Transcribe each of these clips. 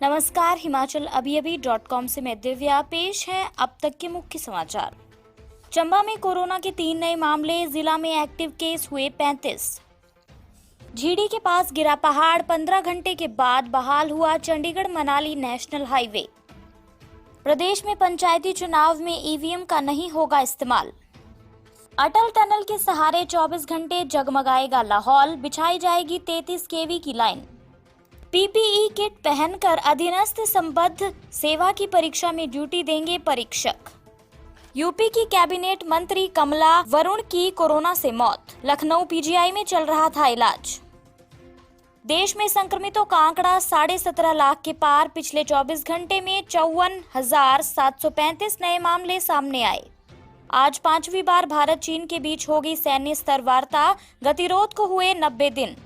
नमस्कार, हिमाचल अभी अभी .com से मैं दिव्या। पेश है अब तक के मुख्य समाचार। चंबा में कोरोना के 3 नए मामले, जिला में एक्टिव केस हुए 35। झीड़ी के पास गिरा पहाड़, 15 घंटे के बाद बहाल हुआ चंडीगढ़ मनाली नेशनल हाईवे। प्रदेश में पंचायती चुनाव में ईवीएम का नहीं होगा इस्तेमाल। अटल टनल के सहारे 24 घंटे जगमगाएगा लाहौल, बिछाई जाएगी 33 केवी की लाइन। पीपीई किट पहनकर अधीनस्थ संबद्ध सेवा की परीक्षा में ड्यूटी देंगे परीक्षक। यूपी की कैबिनेट मंत्री कमला वरुण की कोरोना से मौत, लखनऊ पीजीआई में चल रहा था इलाज। देश में संक्रमितों का आंकड़ा 17.5 लाख के पार, पिछले 24 घंटे में 54,735 नए मामले सामने आए। आज 5वीं बार भारत चीन के बीच होगी सैन्य स्तर वार्ता, गतिरोध को हुए 90 दिन।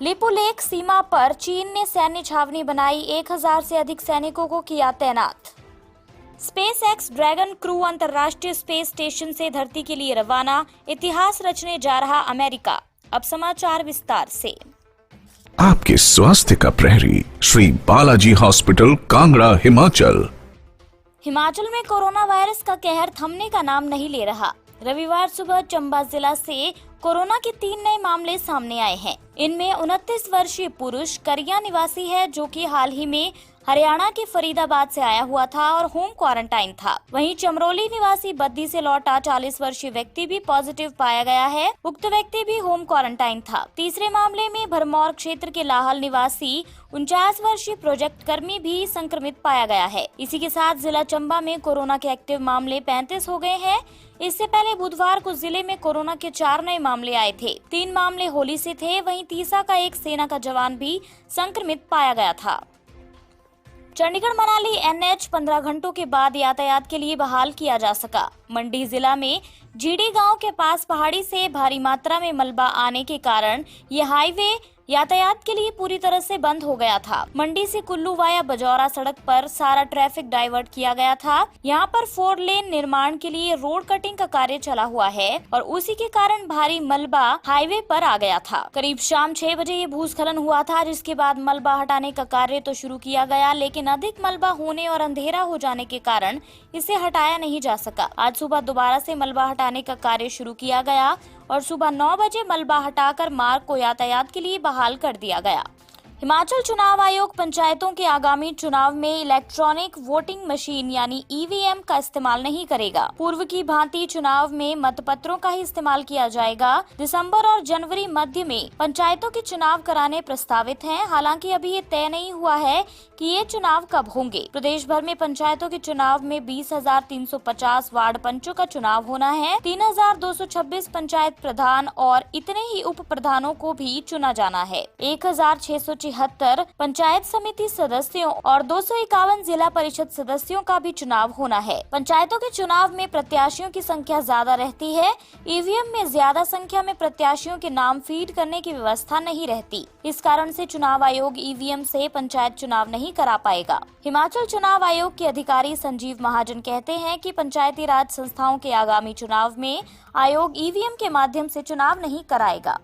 लिपुलेख सीमा पर चीन ने सैन्य छावनी बनाई, 1000 से अधिक सैनिकों को किया तैनात। स्पेस एक्स ड्रैगन क्रू अंतर्राष्ट्रीय स्पेस स्टेशन से धरती के लिए रवाना, इतिहास रचने जा रहा अमेरिका। अब समाचार विस्तार से। आपके स्वास्थ्य का प्रहरी श्री बालाजी हॉस्पिटल, कांगड़ा, हिमाचल। हिमाचल में कोरोना वायरस का कहर थमने का नाम नहीं ले रहा। रविवार सुबह चंबा जिला से कोरोना के 3 नए मामले सामने आए हैं। इनमें 29 वर्षीय पुरुष करिया निवासी है, जो कि हाल ही में हरियाणा के फरीदाबाद से आया हुआ था और होम क्वारंटाइन था। वहीं चमरोली निवासी बद्दी से लौटा 40 वर्षीय व्यक्ति भी पॉजिटिव पाया गया है। उक्त व्यक्ति भी होम क्वारंटाइन था। तीसरे मामले में भरमौर क्षेत्र के लाहल निवासी 49 वर्षीय प्रोजेक्ट कर्मी भी संक्रमित पाया गया है। इसी के साथ जिला चंबा में कोरोना के एक्टिव मामले 35 हो गए हैं। इससे पहले बुधवार को जिले में कोरोना के 4 नए मामले आए थे। 3 मामले होली से थे, वहीं तीसरा का एक सेना का जवान भी संक्रमित पाया गया था। चंडीगढ़ मनाली NH 15 घंटों के बाद यातायात के लिए बहाल किया जा सका। मंडी जिला में जीडी गांव के पास पहाड़ी से भारी मात्रा में मलबा आने के कारण ये हाईवे यातायात के लिए पूरी तरह से बंद हो गया था। मंडी से कुल्लू वाया बजौरा सड़क पर सारा ट्रैफिक डाइवर्ट किया गया था। यहाँ पर 4 लेन निर्माण के लिए रोड कटिंग का कार्य चला हुआ है और उसी के कारण भारी मलबा हाईवे पर आ गया था। करीब शाम 6 बजे ये भूस्खलन हुआ था, जिसके बाद मलबा हटाने का कार्य तो शुरू किया गया, लेकिन अधिक मलबा होने और अंधेरा हो जाने के कारण इसे हटाया नहीं जा सका। आज सुबह दोबारा से मलबा हटाने का कार्य शुरू किया गया और सुबह 9 बजे मलबा हटाकर मार्ग को यातायात के लिए बहाल कर दिया गया। हिमाचल चुनाव आयोग पंचायतों के आगामी चुनाव में इलेक्ट्रॉनिक वोटिंग मशीन यानी ईवीएम का इस्तेमाल नहीं करेगा। पूर्व की भांति चुनाव में मतपत्रों का ही इस्तेमाल किया जाएगा। दिसंबर और जनवरी मध्य में पंचायतों के चुनाव कराने प्रस्तावित हैं। हालांकि अभी ये तय नहीं हुआ है कि ये चुनाव कब होंगे। प्रदेश भर में पंचायतों के चुनाव में 20,350 वार्ड पंचों का चुनाव होना है। 3,226 पंचायत प्रधान और इतने ही उप प्रधानों को भी चुना जाना है। 1,676 पंचायत समिति सदस्यों और 251 जिला परिषद सदस्यों का भी चुनाव होना है। पंचायतों के चुनाव में प्रत्याशियों की संख्या ज्यादा रहती है। ईवीएम में ज्यादा संख्या में प्रत्याशियों के नाम फीड करने की व्यवस्था नहीं रहती। इस कारण से चुनाव आयोग ईवीएम से पंचायत चुनाव नहीं करा पाएगा। हिमाचल चुनाव आयोग के अधिकारी संजीव महाजन कहते हैं कि पंचायती राज संस्थाओं के आगामी चुनाव में आयोग ईवीएम के माध्यम से चुनाव नहीं कराएगा।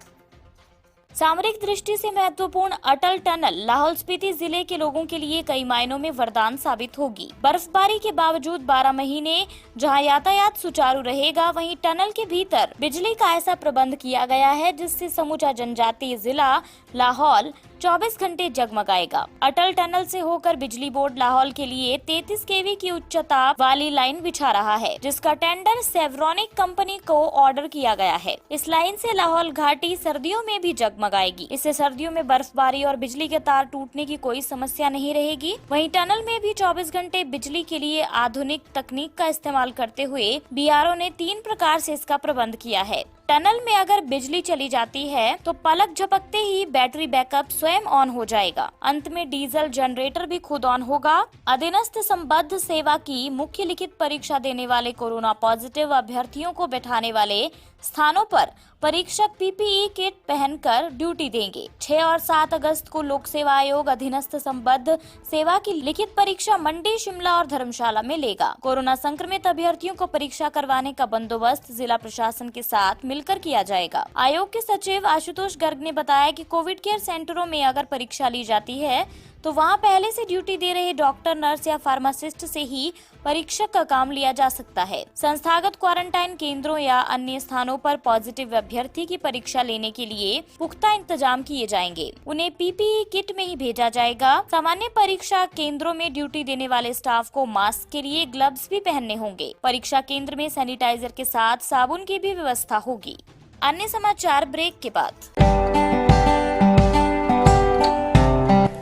सामरिक दृष्टि से महत्वपूर्ण अटल टनल लाहौल स्पीति जिले के लोगों के लिए कई मायनों में वरदान साबित होगी। बर्फबारी के बावजूद 12 महीने जहां यातायात सुचारू रहेगा, वहीं टनल के भीतर बिजली का ऐसा प्रबंध किया गया है जिससे समूचा जनजातीय जिला लाहौल 24 घंटे जगमगाएगा। अटल टनल से होकर बिजली बोर्ड लाहौल के लिए 33 केवी की उच्चता वाली लाइन बिछा रहा है, जिसका टेंडर सेवरोनिक कंपनी को ऑर्डर किया गया है। इस लाइन से लाहौल घाटी सर्दियों में भी जगमगाएगी। इससे सर्दियों में बर्फबारी और बिजली के तार टूटने की कोई समस्या नहीं रहेगी। वहीं टनल में भी 24 घंटे बिजली के लिए आधुनिक तकनीक का इस्तेमाल करते हुए बीआरओ ने 3 प्रकार से इसका प्रबंध किया है। टनल में अगर बिजली चली जाती है तो पलक झपकते ही बैटरी बैकअप स्वयं ऑन हो जाएगा। अंत में डीजल जनरेटर भी खुद ऑन होगा। अधीनस्थ संबद्ध सेवा की मुख्य लिखित परीक्षा देने वाले कोरोना पॉजिटिव अभ्यर्थियों को बैठाने वाले स्थानों पर परीक्षक पीपीई किट पहनकर ड्यूटी देंगे। 6 और 7 अगस्त को लोक सेवा आयोग अधीनस्थ संबद्ध सेवा की लिखित परीक्षा मंडी, शिमला और धर्मशाला में लेगा। कोरोना संक्रमित अभ्यर्थियों को परीक्षा करवाने का बंदोबस्त जिला प्रशासन के साथ मिलकर किया जाएगा। आयोग के सचिव आशुतोष गर्ग ने बताया कि कोविड केयर सेंटरों में अगर परीक्षा ली जाती है तो वहां पहले से ड्यूटी दे रहे डॉक्टर, नर्स या फार्मासिस्ट से ही परीक्षक का काम लिया जा सकता है। संस्थागत क्वारंटाइन केंद्रों या अन्य स्थानों पर पॉजिटिव अभ्यर्थी की परीक्षा लेने के लिए पुख्ता इंतजाम किए जाएंगे। उन्हें पीपीई किट में ही भेजा जाएगा। सामान्य परीक्षा केंद्रों में ड्यूटी देने वाले स्टाफ को मास्क के लिए ग्लव्स भी पहनने होंगे। परीक्षा केंद्र में सैनिटाइजर के साथ साबुन की भी व्यवस्था होगी। अन्य समाचार ब्रेक के बाद।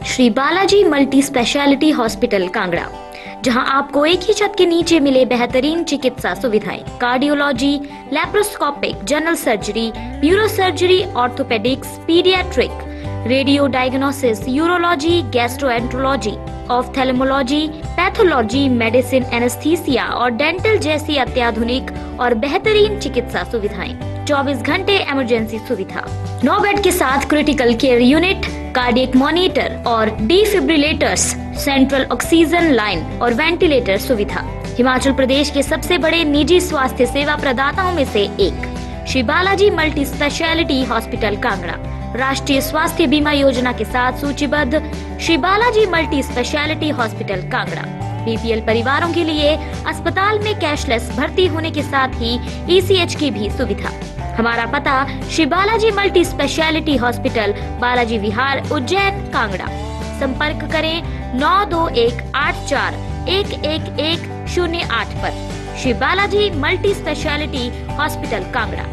Shri Balaji multi speciality hospital Kangra, जहां आपको एक ही छत के नीचे मिले बेहतरीन चिकित्सा सुविधाएं, cardiology, laparoscopic, general surgery, neuro surgery, orthopaedics, paediatric, radio diagnosis, urology, gastroenterology, ophthalmology, pathology, medicine, anaesthesia और डेंटल जैसी अत्याधुनिक और बेहतरीन चिकित्सा सुविधाएं, 24 घंटे इमरजेंसी सुविधा, 9 बेड के साथ critical care unit, cardiac monitor और डिफिब्रिलेटर्स, सेंट्रल ऑक्सीजन लाइन और वेंटिलेटर सुविधा। हिमाचल प्रदेश के सबसे बड़े निजी स्वास्थ्य सेवा प्रदाताओं में से एक Shri Balaji multi speciality hospital Kangra राष्ट्रीय स्वास्थ्य बीमा योजना के साथ सूचीबद्ध Shri Balaji multi speciality hospital Kangra BPL परिवारों के लिए अस्पताल में कैशलेस भर्ती होने के साथ ही ईसीएच की भी सुविधा। हमारा पता Shri Balaji multi speciality hospital, Balaji Vihar, Ujjain, Kangra. संपर्क करें 9218411108 पर। Shri Balaji multi speciality hospital Kangra.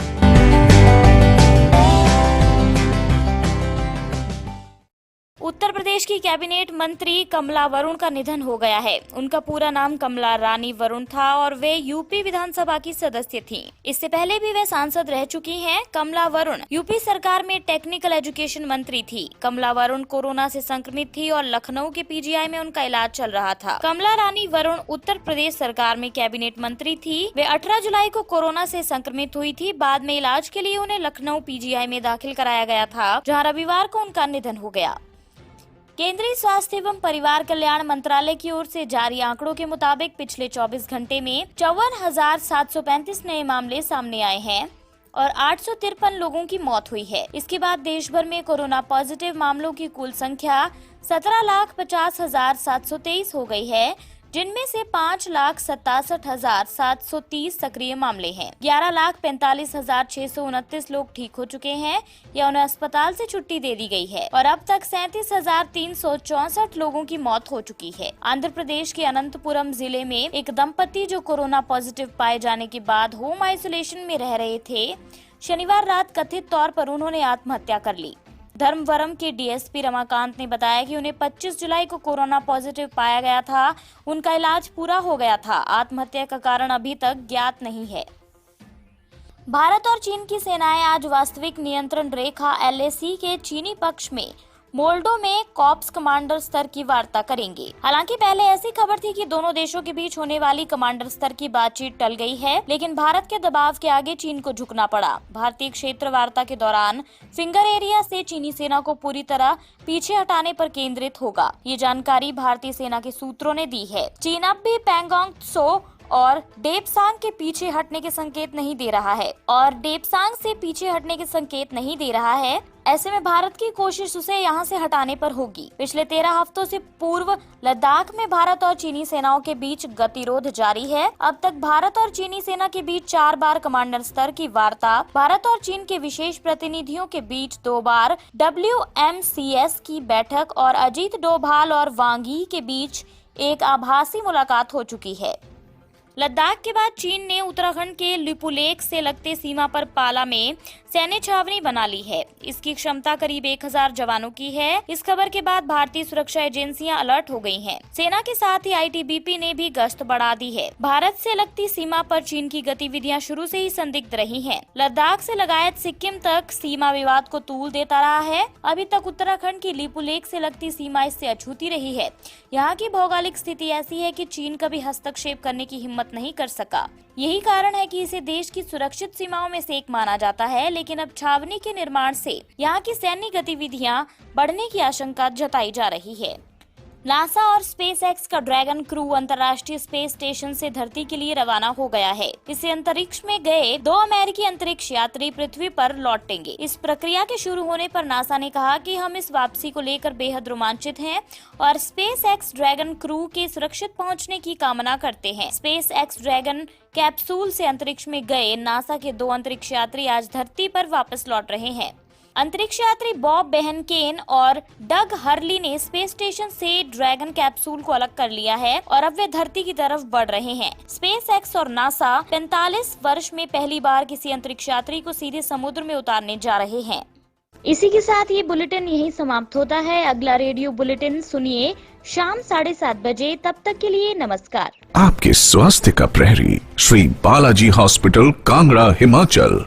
Uttar Pradesh की कैबिनेट मंत्री कमला वरुण का निधन हो गया है। उनका पूरा नाम कमला रानी वरुण था और वे यूपी विधानसभा की सदस्य थीं। इससे पहले भी वे सांसद रह चुकी हैं। कमला वरुण यूपी सरकार में टेक्निकल एजुकेशन मंत्री थी। कमला वरुण कोरोना से संक्रमित थी और लखनऊ के पीजीआई में उनका इलाज चल रहा था। कमला रानी वरुण उत्तर प्रदेश सरकार में कैबिनेट मंत्री थी। वे 18 जुलाई को कोरोना से संक्रमित हुई थी। बाद में इलाज के लिए उन्हें लखनऊ पीजीआई में दाखिल कराया गया था, जहाँ रविवार को उनका निधन हो गया। केंद्रीय स्वास्थ्य एवं परिवार कल्याण मंत्रालय की ओर से जारी आंकड़ों के मुताबिक पिछले 24 घंटे में 54,735 नए मामले सामने आए हैं और 853 लोगों की मौत हुई है। इसके बाद देश भर में कोरोना पॉजिटिव मामलों की कुल संख्या 17,50,723 हो गई है, जिनमें से 5,67,730 सक्रिय मामले हैं। 11,45,629 लोग ठीक हो चुके हैं या उन्हें अस्पताल से छुट्टी दे दी गई है और अब तक 37,364 लोगों की मौत हो चुकी है। आंध्र प्रदेश के अनंतपुरम जिले में एक दंपति जो कोरोना पॉजिटिव पाए जाने के बाद होम आइसोलेशन में रह रहे थे, शनिवार रात कथित तौर पर उन्होंने आत्महत्या कर ली। धर्मवरम के डीएसपी रमाकांत ने बताया कि उन्हें 25 जुलाई को कोरोना पॉजिटिव पाया गया था। उनका इलाज पूरा हो गया था। आत्महत्या का कारण अभी तक ज्ञात नहीं है। भारत और चीन की सेनाएं आज वास्तविक नियंत्रण रेखा एलएसी के चीनी पक्ष में मोल्डो में कॉर्प्स कमांडर स्तर की वार्ता करेंगे। हालांकि पहले ऐसी खबर थी कि दोनों देशों के बीच होने वाली कमांडर स्तर की बातचीत टल गई है, लेकिन भारत के दबाव के आगे चीन को झुकना पड़ा। भारतीय क्षेत्र वार्ता के दौरान फिंगर एरिया से चीनी सेना को पूरी तरह पीछे हटाने पर केंद्रित होगा। ये जानकारी भारतीय सेना के सूत्रों ने दी है। चीन अब भी पैंगोंग त्सो और डेपसांग के पीछे हटने के संकेत नहीं दे रहा है ऐसे में भारत की कोशिश उसे यहां से हटाने पर होगी। पिछले 13 हफ्तों से पूर्व लद्दाख में भारत और चीनी सेनाओं के बीच गतिरोध जारी है। अब तक भारत और चीनी सेना के बीच 4 बार कमांडर स्तर की वार्ता, भारत और चीन के विशेष प्रतिनिधियों के बीच 2 बार WMCS की बैठक और अजीत डोभाल और वांग यी के बीच एक आभासी मुलाकात हो चुकी है। लद्दाख के बाद चीन ने उत्तराखंड के लिपुलेख से लगते सीमा पर पाला में सैन्य छावनी बना ली है। इसकी क्षमता करीब 1000 जवानों की है। इस खबर के बाद भारतीय सुरक्षा एजेंसियां अलर्ट हो गई हैं। सेना के साथ ही आईटीबीपी ने भी गश्त बढ़ा दी है। भारत से लगती सीमा पर चीन की गतिविधियां शुरू से ही संदिग्ध रही हैं। लद्दाख से लगायत सिक्किम तक सीमा विवाद को तूल देता रहा है। अभी तक उत्तराखंड की लिपुलेख से लगती सीमा इससे अछूती रही है। यहाँ की भौगोलिक स्थिति ऐसी है कि चीन कभी हस्तक्षेप करने की हिम्मत नहीं कर सका। यही कारण है कि इसे देश की सुरक्षित सीमाओं में से एक माना जाता है, लेकिन अब छावनी के निर्माण से यहाँ की सैन्य गतिविधियां बढ़ने की आशंका जताई जा रही है। नासा और स्पेस एक्स का ड्रैगन क्रू अंतर्राष्ट्रीय स्पेस स्टेशन से धरती के लिए रवाना हो गया है। इसे अंतरिक्ष में गए 2 अमेरिकी अंतरिक्ष यात्री पृथ्वी पर लौटेंगे। इस प्रक्रिया के शुरू होने पर नासा ने कहा कि हम इस वापसी को लेकर बेहद रोमांचित हैं और स्पेस एक्स ड्रैगन क्रू के सुरक्षित पहुंचने की कामना करते हैं। स्पेस एक्स ड्रैगन कैप्सूल से अंतरिक्ष में गए नासा के 2 अंतरिक्ष यात्री आज धरती पर वापस लौट रहे हैं। अंतरिक्ष यात्री बॉब बेहनकेन और डग हर्ली ने स्पेस स्टेशन से ड्रैगन कैप्सूल को अलग कर लिया है और अब वे धरती की तरफ बढ़ रहे हैं। स्पेस एक्स और नासा 45 वर्ष में पहली बार किसी अंतरिक्ष यात्री को सीधे समुद्र में उतारने जा रहे हैं। इसी के साथ ये बुलेटिन यहीं समाप्त होता है। अगला रेडियो बुलेटिन सुनिए शाम 7:30 बजे। तब तक के लिए नमस्कार। आपके स्वास्थ्य का प्रहरी श्री बालाजी हॉस्पिटल, कांगड़ा, हिमाचल।